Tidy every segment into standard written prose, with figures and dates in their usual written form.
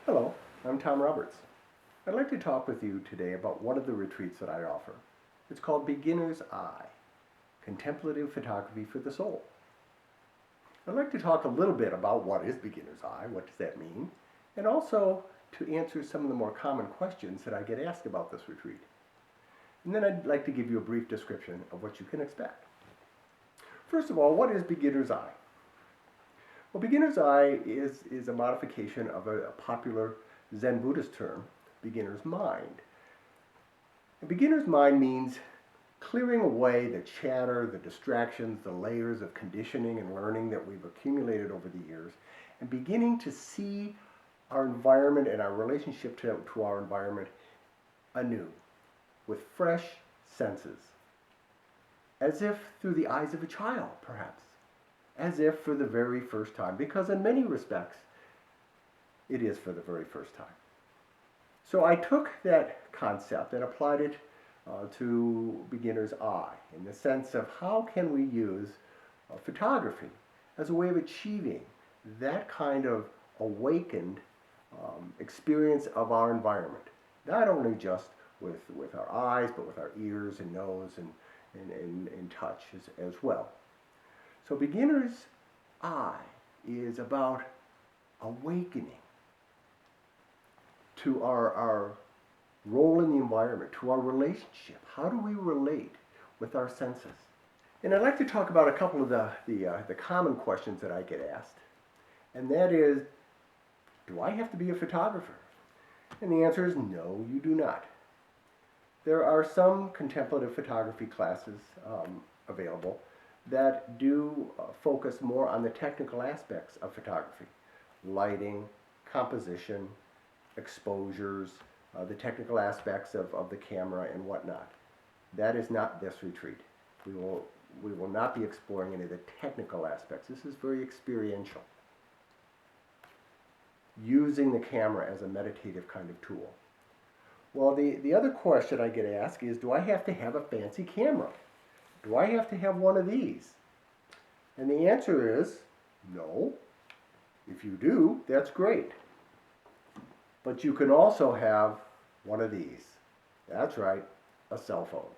Hello, I'm Tom Roberts. I'd like to talk with you today about one of the retreats that I offer. It's called BeginnersEye, contemplative photography for the soul. I'd like to talk a little bit about what is beginner's eye, what does that mean, and also to answer some of the more common questions that I get asked about this retreat. And then I'd like to give you a brief description of what you can expect. First of all, what is beginner's eye? Well, beginner's eye is a modification of a popular Zen Buddhist term, beginner's mind. A beginner's mind means clearing away the chatter, the distractions, the layers of conditioning and learning that we've accumulated over the years, and beginning to see our environment and our relationship to our environment anew, with fresh senses, as if through the eyes of a child, perhaps, as if for the very first time, because in many respects, it is for the very first time. So I took that concept and applied it to beginner's eye, in the sense of how can we use photography as a way of achieving that kind of awakened experience of our environment, not only just with our eyes, but with our ears and nose and touch as well. So beginner's eye is about awakening to our role in the environment, to our relationship. How do we relate with our senses? And I'd like to talk about a couple of the common questions that I get asked. And that is, do I have to be a photographer? And the answer is no, you do not. There are some contemplative photography classes available that do focus more on the technical aspects of photography: lighting, composition, exposures, the technical aspects of the camera and whatnot. That is not this retreat. We will not be exploring any of the technical aspects. This is very experiential, using the camera as a meditative kind of tool. Well, the other question I get asked is, do I have to have a fancy camera? Do I have to have one of these? And the answer is no. If you do, that's great. But you can also have one of these. That's right, a cell phone.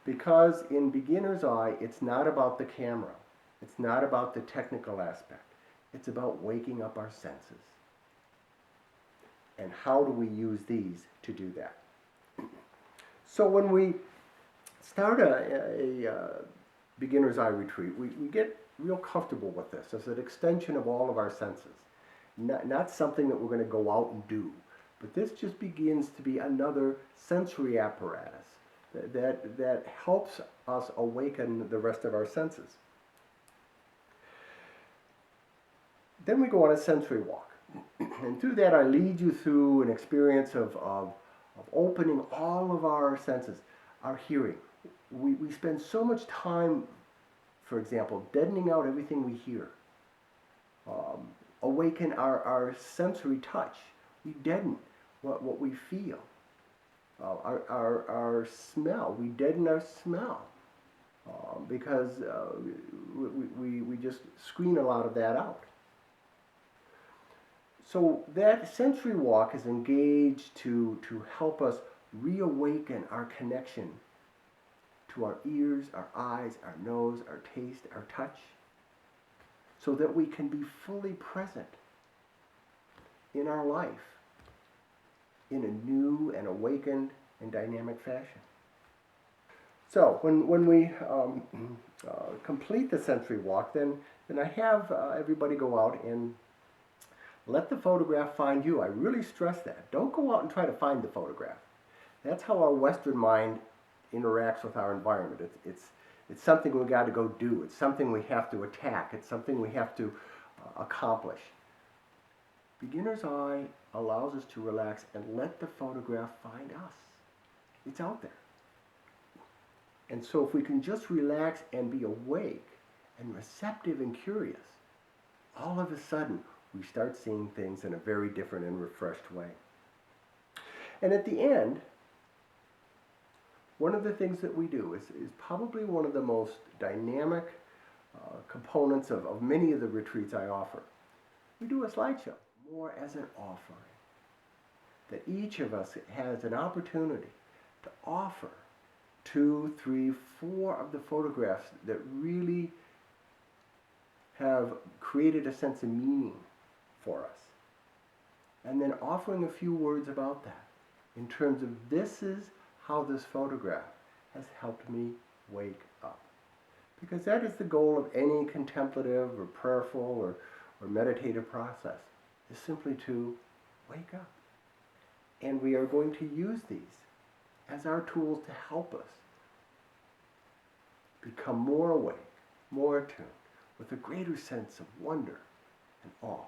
Because in beginner's eye, it's not about the camera. It's not about the technical aspect. It's about waking up our senses. And how do we use these to do that? So when we start a beginner's eye retreat, we get real comfortable with this as an extension of all of our senses. Not something that we're going to go out and do, but this just begins to be another sensory apparatus that helps us awaken the rest of our senses. Then we go on a sensory walk. And through that, I lead you through an experience of opening all of our senses. Our hearing. We spend so much time, for example, deadening out everything we hear. Awaken our sensory touch. We deaden what we feel. Our smell. We deaden our smell because we just screen a lot of that out. So that sensory walk is engaged to help us reawaken our connection to our ears, our eyes, our nose, our taste, our touch, so that we can be fully present in our life in a new and awakened and dynamic fashion. So when we complete the sensory walk, then I have everybody go out and let the photograph find you. I really stress that. Don't go out and try to find the photograph. That's how our Western mind interacts with our environment. It's something we've got to go do. It's something we have to attack. It's something we have to accomplish. Beginner's eye allows us to relax and let the photograph find us. It's out there. And so if we can just relax and be awake and receptive and curious, all of a sudden we start seeing things in a very different and refreshed way. And at the end, one of the things that we do is probably one of the most dynamic components of many of the retreats I offer. We do a slideshow. more as an offering. That each of us has an opportunity to offer 2, 3, 4 of the photographs that really have created a sense of meaning for us. And then offering a few words about that in terms of this is how this photograph has helped me wake up. Because that is the goal of any contemplative or prayerful or meditative process, is simply to wake up. And we are going to use these as our tools to help us become more awake, more attuned, with a greater sense of wonder and awe.